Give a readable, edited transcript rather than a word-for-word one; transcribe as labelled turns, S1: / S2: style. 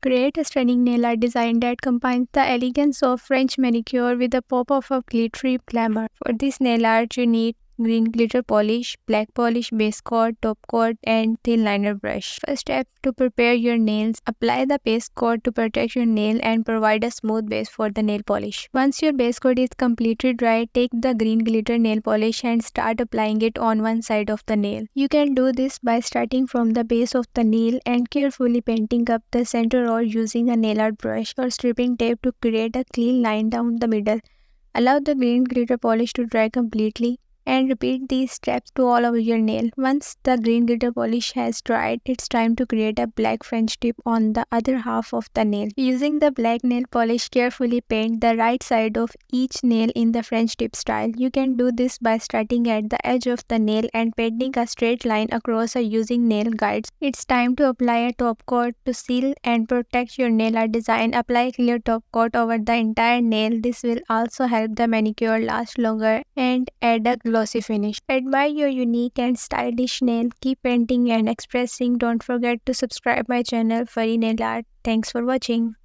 S1: Create a stunning nail art design that combines the elegance of French manicure with a pop of a glittery glamour. For this nail art, you need green glitter polish, black polish base coat, top coat, and thin liner brush. First step to prepare your nails. Apply the base coat to protect your nail and provide a smooth base for the nail polish. Once your base coat is completely dry, take the green glitter nail polish and start applying it on one side of the nail. You can do this by starting from the base of the nail and carefully painting up the center or using a nail art brush or stripping tape to create a clean line down the middle. Allow the green glitter polish to dry completely and repeat these steps to all over your nail. Once the green glitter polish has dried, it's time to create a black French tip on the other half of the nail. Using the black nail polish, carefully paint the right side of each nail in the French tip style. You can do this by starting at the edge of the nail and painting a straight line across using nail guides. It's time to apply a top coat to seal and protect your nail art design. Apply clear top coat over the entire nail. This will also help the manicure last longer and add a glossy finish. Admire your unique and stylish nail. Keep painting and expressing. Don't forget to subscribe my channel Furry Nail Art. Thanks for watching.